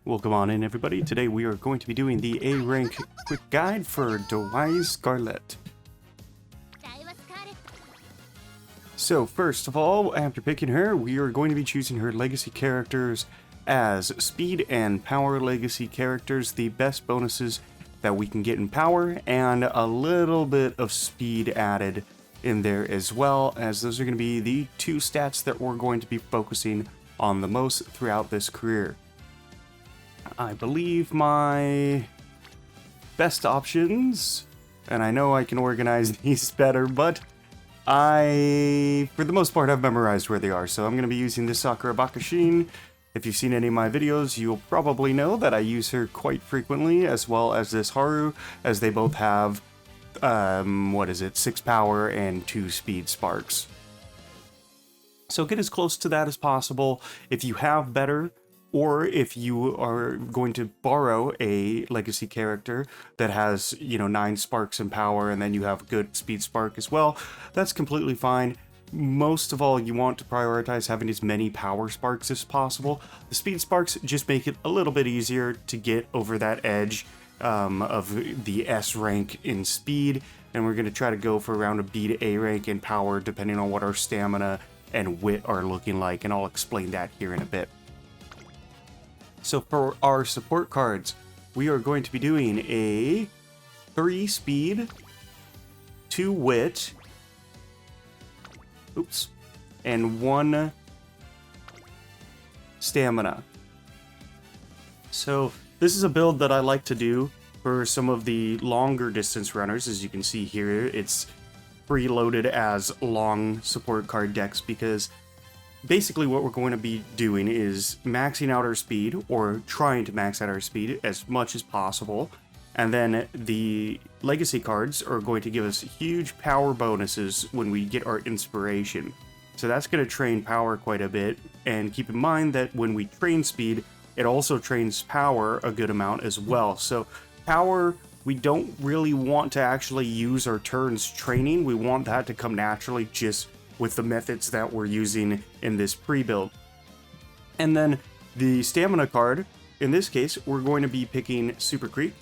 Welcome on in, everybody. Today we are going to be doing the A-rank quick guide for Daiwa Scarlet. So first of all, after picking her, we are going to be choosing her legacy characters as speed and power legacy characters, the best bonuses that we can get in power, and a little bit of speed added in there as well, as those are going to be the two stats that we're going to be focusing on the most throughout this career. I believe my best options, and I know I can organize these better, but I, for the most part, have memorized where they are. So I'm going to be using this Sakura Bakashin. If you've seen any of my videos, you'll probably know that I use her quite frequently, as well as this Haru, as they both have, 6 power and 2 speed sparks. So get as close to that as possible. If you have better, or if you are going to borrow a legacy character that has, 9 sparks in power and then you have good speed spark as well, that's completely fine. Most of all, you want to prioritize having as many power sparks as possible. The speed sparks just make it a little bit easier to get over that edge of the S rank in speed, and we're going to try to go for around a B to A rank in power depending on what our stamina and wit are looking like, and I'll explain that here in a bit. So for our support cards, we are going to be doing a 3 speed, 2 wit, and 1 stamina. So this is a build that I like to do for some of the longer distance runners. As you can see here, it's preloaded as long support card decks because basically what we're going to be doing is maxing out our speed, or trying to max out our speed as much as possible, and then the legacy cards are going to give us huge power bonuses when we get our inspiration. So that's going to train power quite a bit, and keep in mind that when we train speed, it also trains power a good amount as well. So power, we don't really want to actually use our turns training. We want that to come naturally just with the methods that we're using in this pre-build. And then the stamina card, in this case, we're going to be picking Super Creek.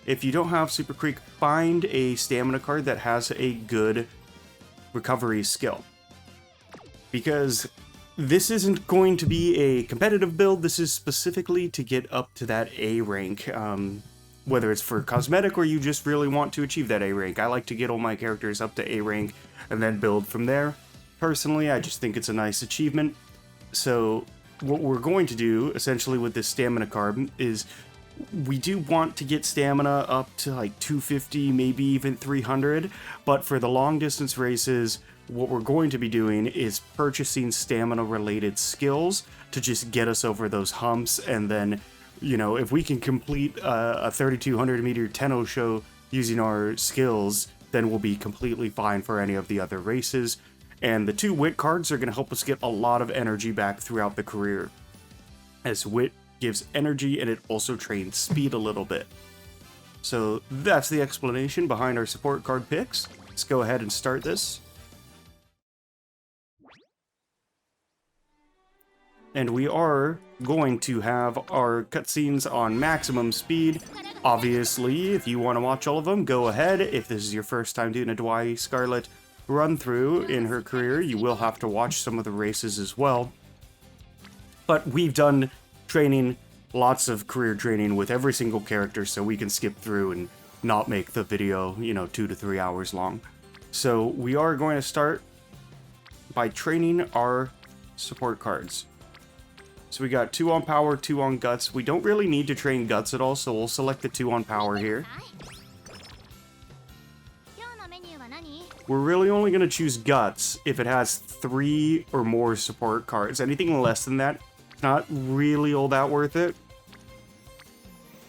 If you don't have Super Creek, find a stamina card that has a good recovery skill. Because this isn't going to be a competitive build, this is specifically to get up to that A rank. Whether it's for cosmetic or you just really want to achieve that A rank. I like to get all my characters up to A rank and then build from there. Personally, I just think it's a nice achievement. So what we're going to do, essentially, with this stamina card is we do want to get stamina up to like 250, maybe even 300. But for the long distance races, what we're going to be doing is purchasing stamina-related skills to just get us over those humps. And then, if we can complete a 3,200 meter tenno show using our skills, then we'll be completely fine for any of the other races. And the 2 wit cards are going to help us get a lot of energy back throughout the career, as wit gives energy and it also trains speed a little bit. So that's the explanation behind our support card picks. Let's go ahead and start this. And we are going to have our cutscenes on maximum speed. Obviously, if you want to watch all of them, go ahead. If this is your first time doing a Daiwa Scarlet run through in her career, you will have to watch some of the races as well. But we've done training, lots of career training with every single character, so we can skip through and not make the video, 2 to 3 hours long. So we are going to start by training our support cards. So we got 2 on power, 2 on guts. We don't really need to train guts at all, so we'll select the 2 on power here. We're really only going to choose guts if it has 3 or more support cards. Anything less than that, not really all that worth it.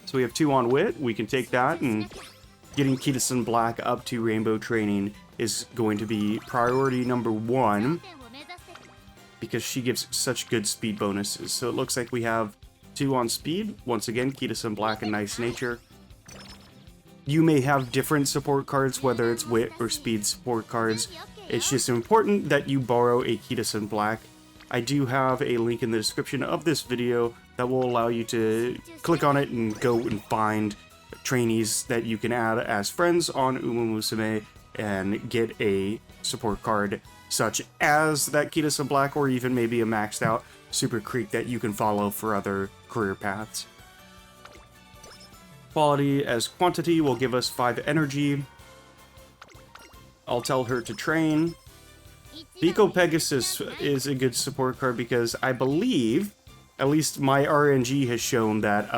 So we have 2 on wit. We can take that, and getting Kitasan Black up to rainbow training is going to be priority number 1, because she gives such good speed bonuses. So it looks like we have 2 on speed. Once again, Kitasan Black and Nice Nature. You may have different support cards, whether it's wit or speed support cards. It's just important that you borrow a Kitasan Black I do have a link in the description of this video that will allow you to click on it and go and find trainees that you can add as friends on Umamusume and get a support card such as that Kinen Black, or even maybe a maxed out Super Creek that you can follow for other career paths. Quality as quantity will give us 5 energy. I'll tell her to train. Biko Pegasus is a good support card because I believe, at least my RNG has shown that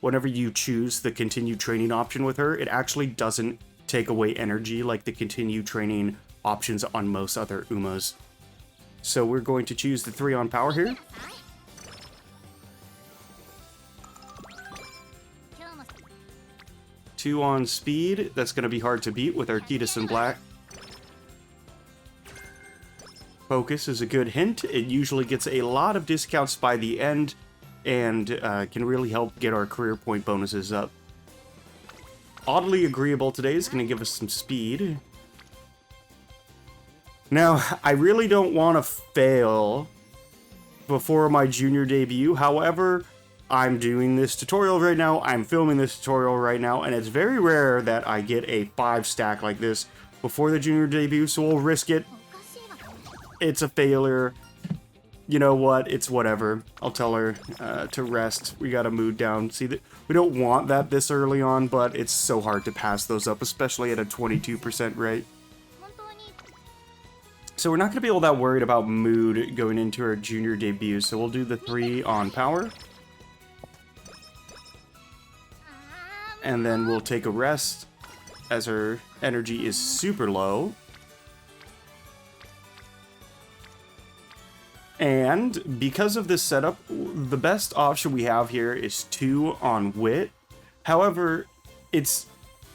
whenever you choose the continue training option with her, it actually doesn't take away energy like the continue training options on most other Umas. So we're going to choose the 3 on power here. Two on speed. That's going to be hard to beat with our Kinen Black. Focus is a good hint. It usually gets a lot of discounts by the end and can really help get our career point bonuses up. Oddly Agreeable today is going to give us some speed. Now, I really don't want to fail before my junior debut. However, I'm doing this tutorial right now, I'm filming this tutorial right now, and it's very rare that I get a 5 stack like this before the junior debut, so we'll risk it. It's a failure. You know what? It's whatever. I'll tell her to rest. We got a mood down. See, that we don't want that this early on, but it's so hard to pass those up, especially at a 22% rate. So we're not going to be all that worried about mood going into our junior debut, so we'll do the 3 on power. And then we'll take a rest as her energy is super low. And because of this setup, the best option we have here is 2 on wit. However, it's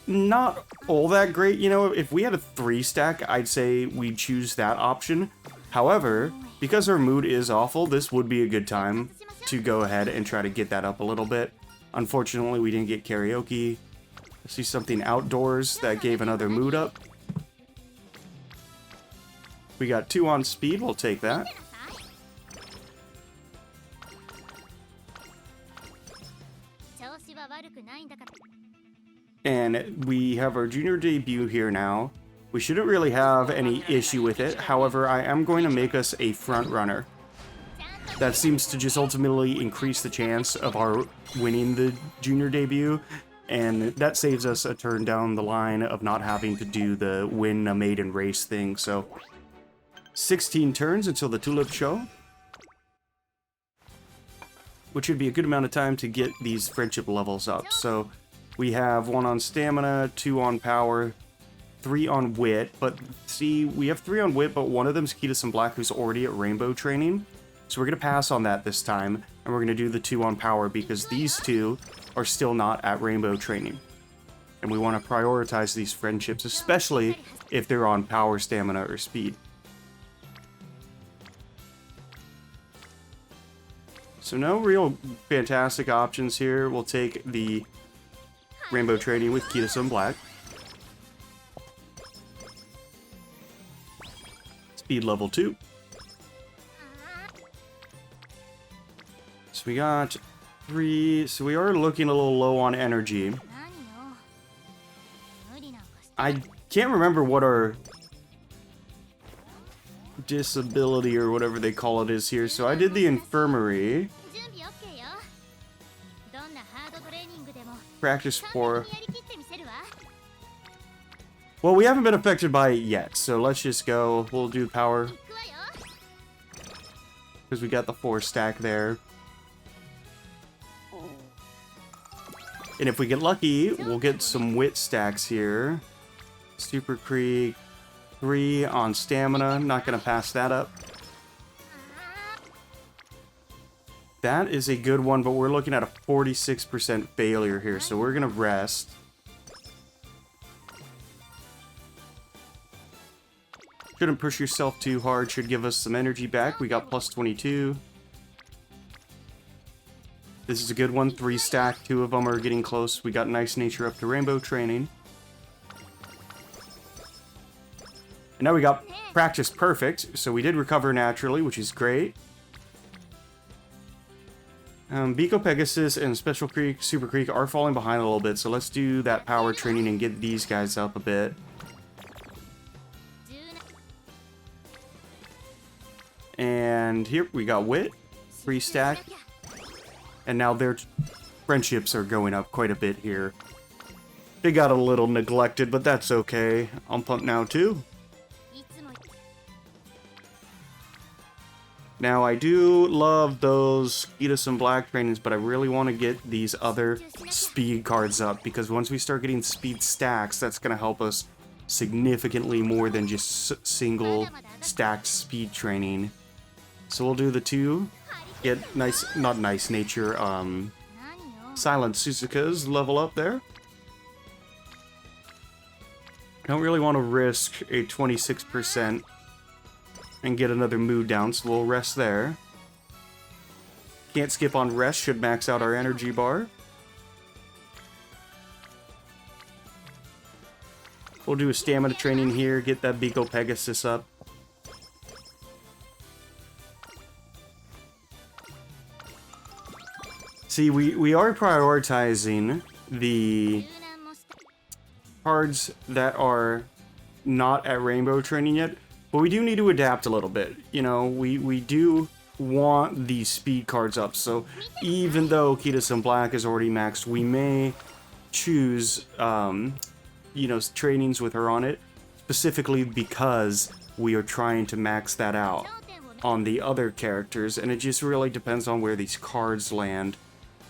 not all that great. You know, if we had a 3 stack, I'd say we'd choose that option. However, because our mood is awful, this would be a good time to go ahead and try to get that up a little bit. Unfortunately, we didn't get karaoke. I see something outdoors that gave another mood up. We got 2 on speed, we'll take that. And we have our junior debut here now. We shouldn't really have any issue with it. However, I am going to make us a front runner. That seems to just ultimately increase the chance of our winning the junior debut, and that saves us a turn down the line of not having to do the win a maiden race thing. So 16 turns until the tulip show, which would be a good amount of time to get these friendship levels up. So we have 1 on stamina, 2 on power, 3 on wit, but see, we have 3 on wit, but one of them's Kinen Black, who's already at rainbow training. So we're going to pass on that this time, and we're going to do the 2 on power because these 2 are still not at rainbow training. And we want to prioritize these friendships, especially if they're on power, stamina, or speed. So no real fantastic options here. We'll take the rainbow training with Kinen Black. Speed level 2. So we got 3, so we are looking a little low on energy. I can't remember what our disability or whatever they call it is here, so I did the infirmary. Practice 4. Well, we haven't been affected by it yet, so let's just go. We'll do power. Because we got the 4 stack there. And if we get lucky, we'll get some wit stacks here. Super Creek, 3 on stamina. Not going to pass that up. That is a good one, but we're looking at a 46% failure here, so we're going to rest. Shouldn't push yourself too hard. Should give us some energy back. We got plus 22. This is a good one. 3 stack. 2 of them are getting close. We got nice nature up to rainbow training. And now we got practice perfect, so we did recover naturally, which is great. Biko Pegasus and Special Creek, Super Creek are falling behind a little bit, so let's do that power training and get these guys up a bit. And here we got Wit, free stack. And now their friendships are going up quite a bit here. They got a little neglected, but that's okay. I'm pumped now too. Now I do love those Kitasun Black trainings, but I really want to get these other speed cards up, because once we start getting speed stacks, that's going to help us significantly more than just single stacked speed training. So we'll do the two. Get nice, not nice nature, Silent Suzuka's level up there. Don't really want to risk a 26% and get another mood down, so we'll rest there. Can't skip on rest, should max out our energy bar. We'll do a stamina training here, get that Biko Pegasus up. See, we are prioritizing the cards that are not at rainbow training yet, but we do need to adapt a little bit. You know, we do want these speed cards up, so even though Kitasun Black is already maxed, we may choose, you know, trainings with her on it, specifically because we are trying to max that out on the other characters, and it just really depends on where these cards land.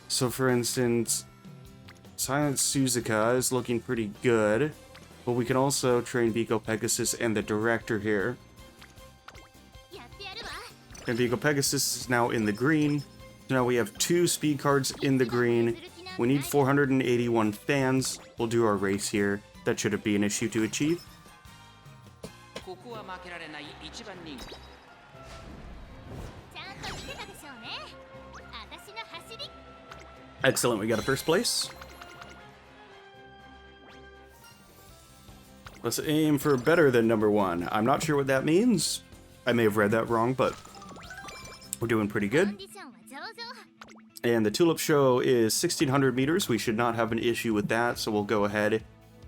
So for instance, Silent Suzuka is looking pretty good, but we can also train Biko Pegasus and the director here. And Biko Pegasus is now in the green. So now we have 2 speed cards in the green. We need 481 fans. We'll do our race here. That shouldn't be an issue to achieve. Excellent, we got a first place. Let's aim for better than number 1. I'm not sure what that means. I may have read that wrong, but we're doing pretty good. And the tulip show is 1600 meters. We should not have an issue with that, so we'll go ahead,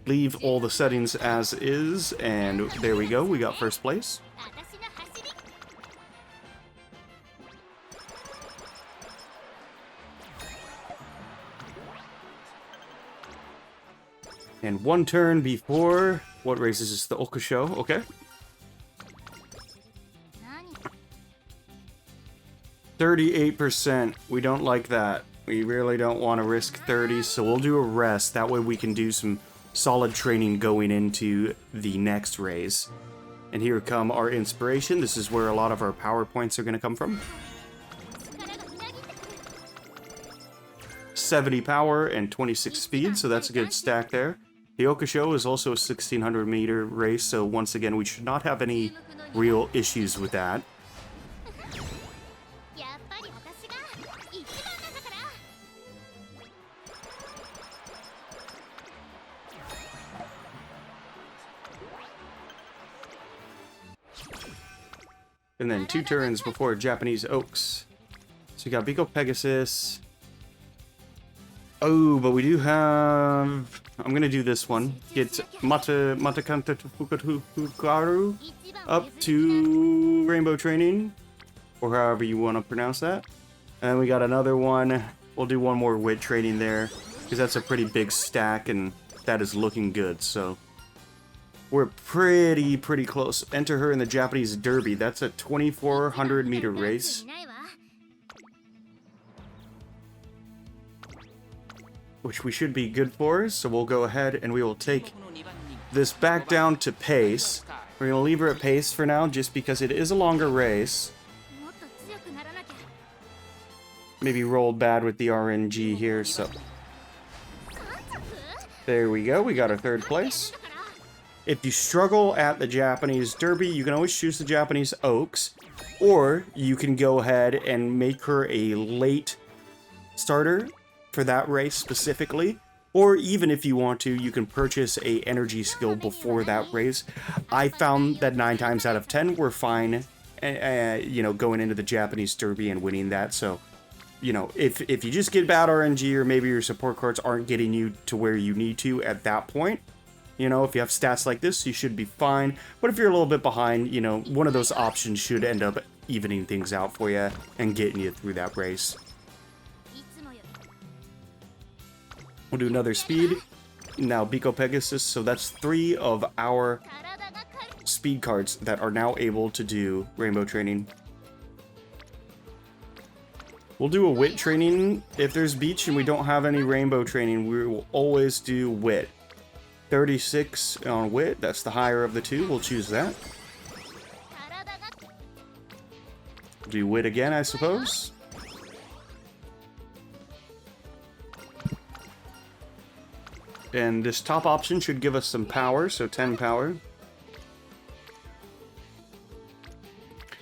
leave all the settings as is, and there we go, we got first place. And 1 turn before... What race is this? The Oka show? Okay. 38%. We don't like that. We really don't want to risk 30, so we'll do a rest. That way we can do some solid training going into the next race. And here come our inspiration. This is where a lot of our power points are going to come from. 70 power and 26 speed, so that's a good stack there. The Oka show is also a 1600 meter race, so once again, we should not have any real issues with that. And then 2 turns before Japanese Oaks. So we got Biko Pegasus. Oh, but we do have... I'm going to do this one. Get Matakanta Fukaru up to Rainbow Training, or however you want to pronounce that. And we got another one. We'll do one more Wit Training there, because that's a pretty big stack, and that is looking good, so... We're pretty close. Enter her in the Japanese Derby. That's a 2400 meter race. Which we should be good for, so we'll go ahead and we will take this back down to pace. We're going to leave her at pace for now, just because it is a longer race. Maybe rolled bad with the RNG here, so... There we go, we got our 3rd place. If you struggle at the Japanese Derby, you can always choose the Japanese Oaks, or you can go ahead and make her a late starter for that race specifically, Or even if you want to, you can purchase a energy skill before that race. I found that 9 times out of 10 we're fine, you know, going into the Japanese Derby and winning that. So, you know, if you just get bad RNG, or maybe your support cards aren't getting you to where you need to at that point, you know, if you have stats like this, you should be fine. But if you're a little bit behind, you know, one of those options should end up evening things out for you and getting you through that race. We'll do another speed. Now Biko Pegasus, so that's 3 of our speed cards that are now able to do rainbow training. We'll do a wit training. If there's beach and we don't have any rainbow training, we will always do wit. 36 on wit, that's the higher of the two, we'll choose that. Do wit again, I suppose. And this top option should give us some power, so 10 power.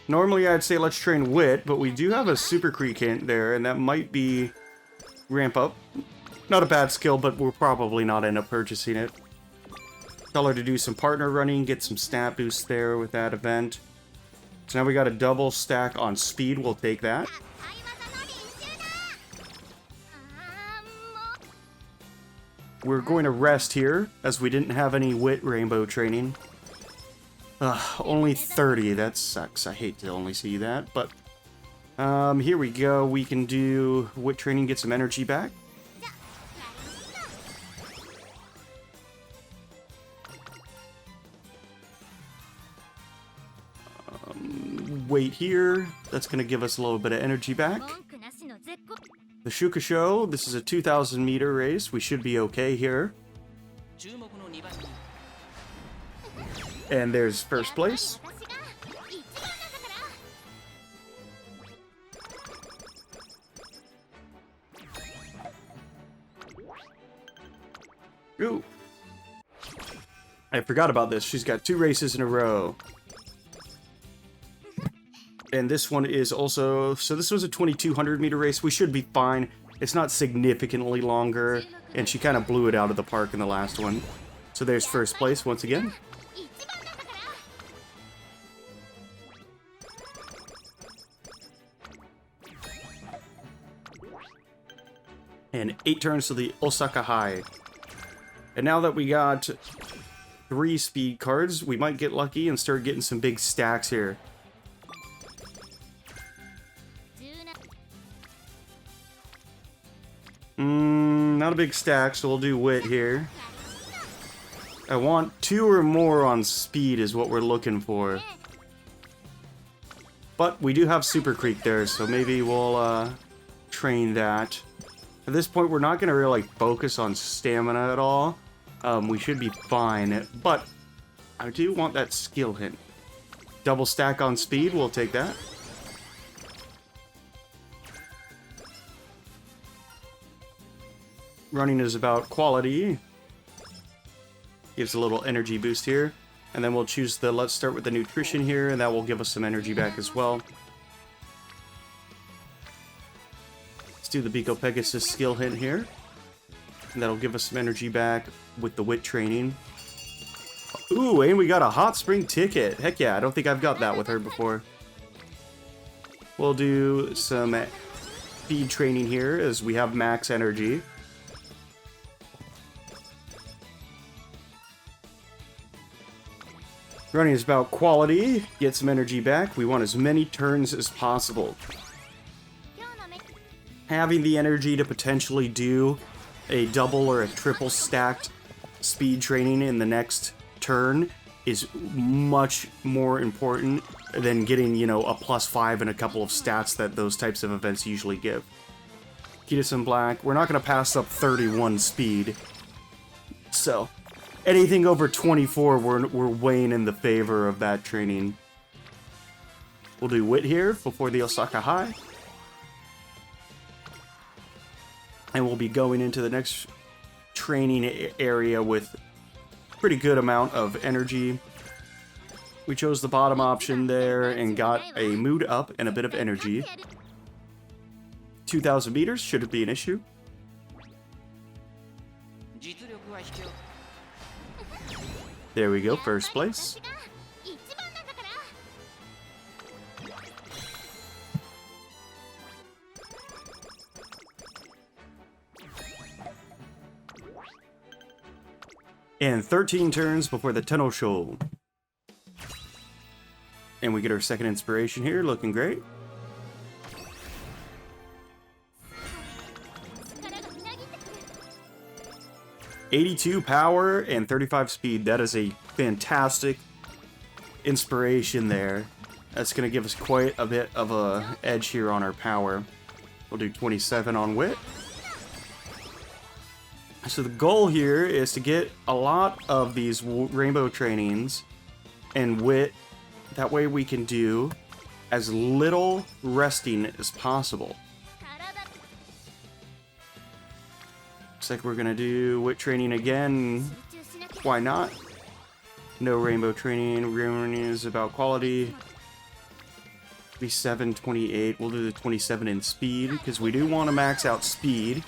Normally I'd say let's train wit, but we do have a super creek hint there, and that might be ramp up. Not a bad skill, but we'll probably not end up purchasing it. Tell her to do some partner running, get some stat boost there with that event. So now we got a double stack on speed, we'll take that. We're going to rest here, as we didn't have any wit rainbow training. Only 30, that sucks. I hate to only see that, but here we go. We can do wit training, get some energy back. Wait here. That's going to give us a little bit of energy back. The Shuka Show, this is a 2,000 meter race. We should be okay here. And there's first place. Ooh. I forgot about this. She's got 2 races in a row. And this one is also... So this was a 2,200 meter race. We should be fine. It's not significantly longer. And she kind of blew it out of the park in the last one. So there's first place once again. And 8 turns to the Osaka High. And now that we got 3 speed cards, we might get lucky and start getting some big stacks here. Not a big stack, so we'll do wit here. I want 2 or more on speed is what we're looking for. But we do have Super Creek there, so maybe we'll train that. At this point, we're not going to really focus on stamina at all. We should be fine, but I do want that skill hint. Double stack on speed, we'll take that. Running is about quality. Gives a little energy boost here. And then we'll choose the, let's start with the nutrition here, and that will give us some energy back as well. Let's do the Biko Pegasus skill hint here. And that'll give us some energy back with the wit training. Ooh, and we got a hot spring ticket. Heck yeah, I don't think I've got that with her before. We'll do some speed training here as we have max energy. Running is about quality, get some energy back. We want as many turns as possible. Having the energy to potentially do a double or a triple stacked speed training in the next turn is much more important than getting, you know, a +5 and a couple of stats that those types of events usually give. Kita-san Black, we're not going to pass up 31 speed. So... anything over 24, we're weighing in the favor of that training. We'll do wit here before the Osaka High. And we'll be going into the next training area with pretty good amount of energy. We chose the bottom option there and got a mood up and a bit of energy. 2,000 meters, should it be an issue? There we go, first place. And 13 turns before the tenno show. And we get our second inspiration here, looking great. $82 power and 35 speed. That is a fantastic inspiration there. That's going to give us quite a bit of a edge here on our power. We'll do 27 on wit. So the goal here is to get a lot of these rainbow trainings and wit. That way we can do as little resting as possible. Looks like we're gonna do wit training again. Why not? No rainbow training. Training is about quality. 27, 28. We'll do the 27 in speed because we do want to max out speed.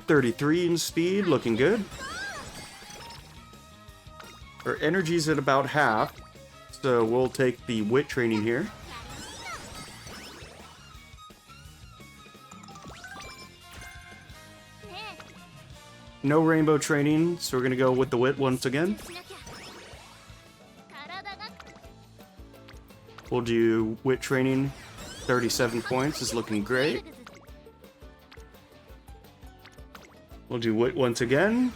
$33 in speed, looking good. Our energy's at about half, so we'll take the wit training here. No rainbow training, so we're gonna go with the wit once again. We'll do wit training. 37 points is looking great. We'll do wit once again.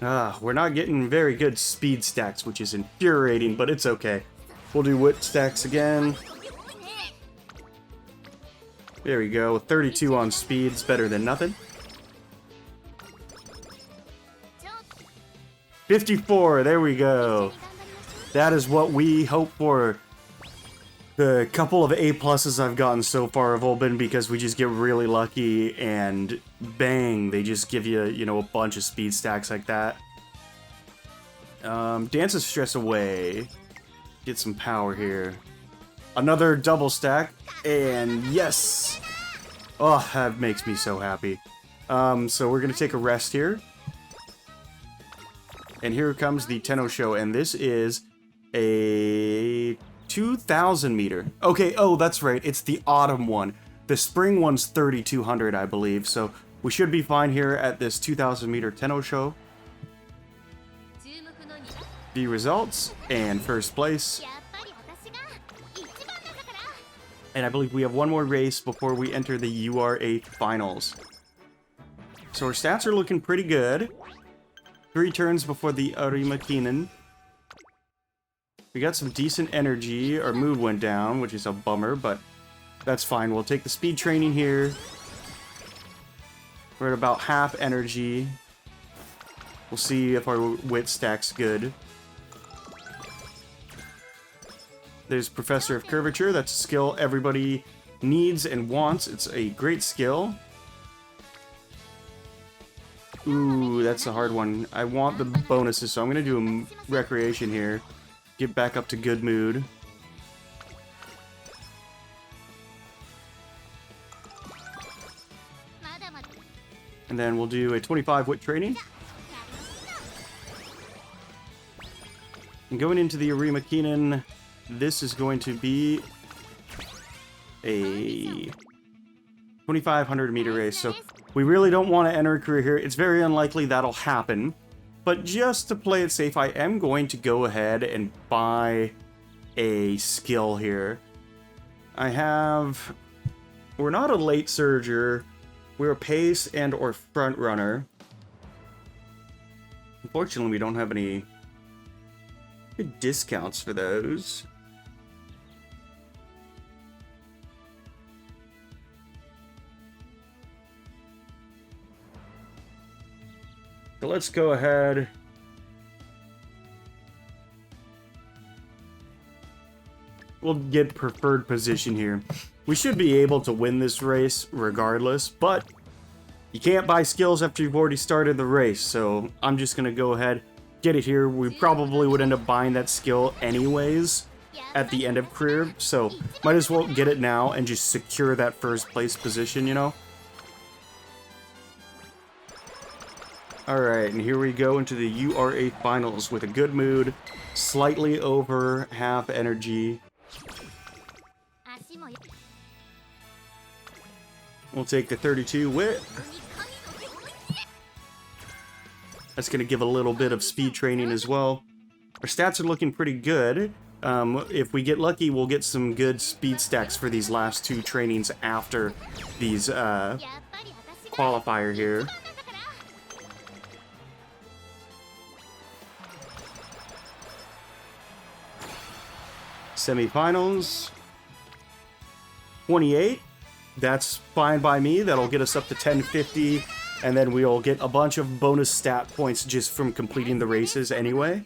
We're not getting very good speed stacks, which is infuriating, but it's okay. We'll do wit stacks again. There we go. 32 on speed's better than nothing. 54, there we go. That is what we hope for. The couple of A-pluses I've gotten so far have all been because we just get really lucky and bang, they just give you, you know, a bunch of speed stacks like that. Dances stress away. Get some power here. Another double stack, and yes! Oh, that makes me so happy. So we're gonna take a rest here. And here comes the tenno show, and this is a 2,000 meter. Okay, oh, that's right. It's the autumn one. The spring one's 3,200, I believe. So we should be fine here at this 2,000 meter tenno show. The results and first place. And I believe we have one more race before we enter the URA finals. So our stats are looking pretty good. 3 turns before the arima kinen. We got some decent energy. Our mood went down, which is a bummer, but that's fine. We'll take the speed training here. We're at about half energy. We'll see if our wit stack's good. There's Professor of Curvature. That's a skill everybody needs and wants. It's a great skill. Ooh, that's a hard one. I want the bonuses, so I'm going to do a recreation here. Get back up to good mood. And then we'll do a 25 wit training. And going into the arima kinen, this is going to be a 2,500 meter race. So we really don't want to enter a career here. It's very unlikely that'll happen. But just to play it safe, I am going to go ahead and buy a skill here. We're not a late surger. We're a pace and or front runner. Unfortunately, we don't have any good discounts for those. So let's go ahead. We'll get preferred position here. We should be able to win this race regardless, but you can't buy skills after you've already started the race, so I'm just going to go ahead, get it here. We probably would end up buying that skill anyways, at the end of career, so might as well get it now and just secure that first place position, you know? Alright, and here we go into the URA finals with a good mood, slightly over half energy. We'll take the 32 wit. That's going to give a little bit of speed training as well. Our stats are looking pretty good. If we get lucky, we'll get some good speed stacks for these last two trainings after these qualifier here. Semifinals. 28. That's fine by me. That'll get us up to 1050. And then we'll get a bunch of bonus stat points just from completing the races anyway.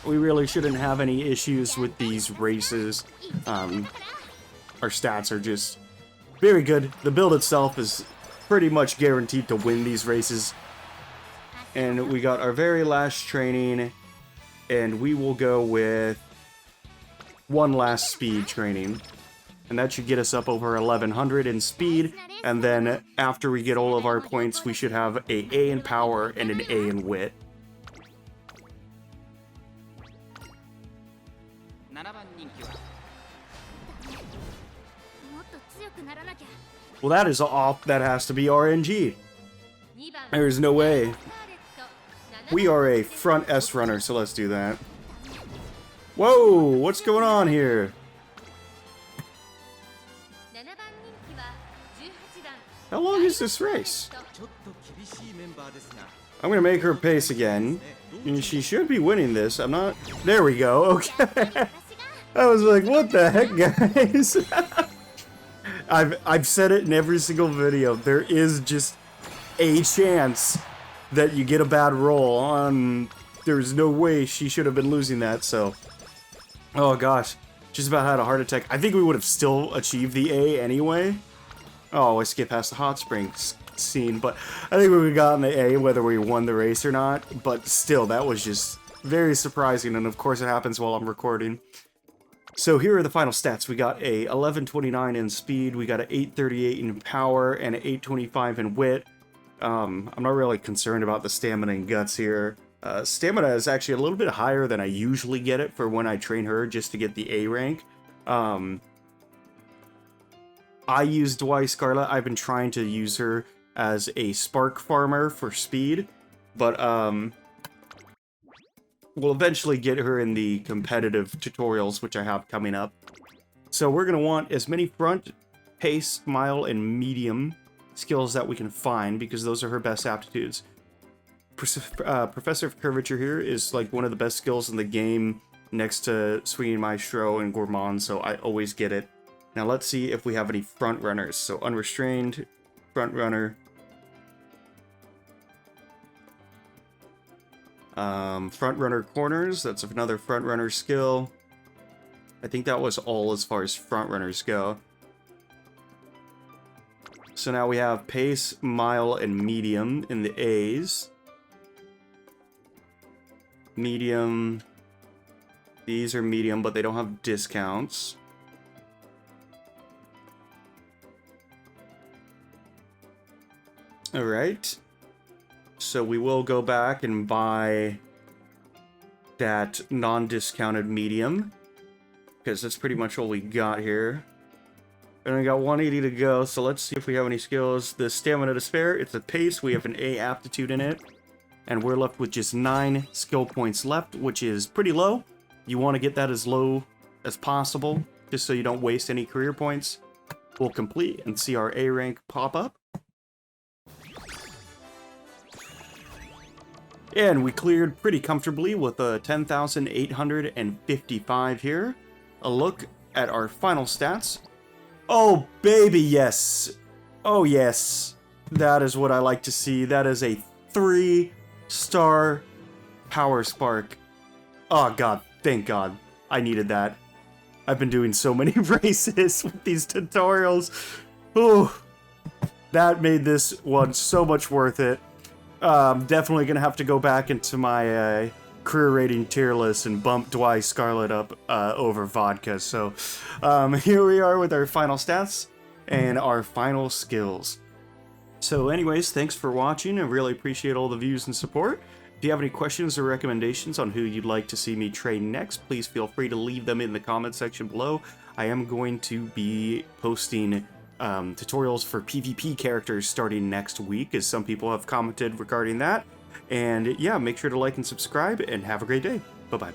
We really shouldn't have any issues with these races. Our stats are just very good. The build itself is pretty much guaranteed to win these races. And we got our very last training, and we will go with one last speed training. And that should get us up over 1100 in speed, and then after we get all of our points, we should have an A in power and an A in wit. Well, that is off. That has to be RNG. There's no way. We are a front S runner, so let's do that. Whoa, what's going on here? How long is this race? I'm gonna make her pace again. She should be winning this. I'm not... There we go, okay. I was like, what the heck, guys? I've said it in every single video. There is just a chance that you get a bad roll. There's no way she should have been losing that, so... Oh gosh, just about had a heart attack. I think we would have still achieved the A anyway. Oh, I skipped past the hot springs scene, but I think we would have gotten the A whether we won the race or not. But still, that was just very surprising, and of course it happens while I'm recording. So here are the final stats. We got a 1129 in speed, we got an 838 in power, and an 825 in wit. I'm not really concerned about the stamina and guts here. Stamina is actually a little bit higher than I usually get it for when I train her just to get the A rank. I use Daiwa Scarlet. I've been trying to use her as a spark farmer for speed, but we'll eventually get her in the competitive tutorials, which I have coming up. So we're going to want as many front, pace, mile, and medium skills that we can find, because those are her best aptitudes. Professor of Curvature here is like one of the best skills in the game, next to Swinging Maestro and Gourmand, so I always get it. Now let's see if we have any front runners. So Unrestrained, front runner. Front runner corners, that's another front runner skill. I think that was all as far as front runners go. So now we have pace, mile, and medium in the A's. Medium. These are medium, but they don't have discounts. Alright. So we will go back and buy that non-discounted medium, because that's pretty much all we got here. And we got 180 to go, so let's see if we have any skills. The stamina to spare, it's a pace, we have an A aptitude in it. And we're left with just 9 skill points left, which is pretty low. You want to get that as low as possible, just so you don't waste any career points. We'll complete and see our A rank pop up. And we cleared pretty comfortably with a 10,855 here. A look at our final stats. Oh, baby, yes. Oh, yes. That is what I like to see. That is a 3-star power spark. Oh, God. Thank God. I needed that. I've been doing so many races with these tutorials. Ooh. That made this one so much worth it. Definitely gonna have to go back into my career rating tier list and bump Daiwa Scarlet up over vodka. So here we are with our final stats and our final skills. So anyways, thanks for watching. I really appreciate all the views and support. If you have any questions or recommendations on who you'd like to see me train next, please feel free to leave them in the comment section below. I am going to be posting tutorials for PvP characters starting next week, as some people have commented regarding that. And yeah, make sure to like and subscribe, and have a great day. Bye-bye.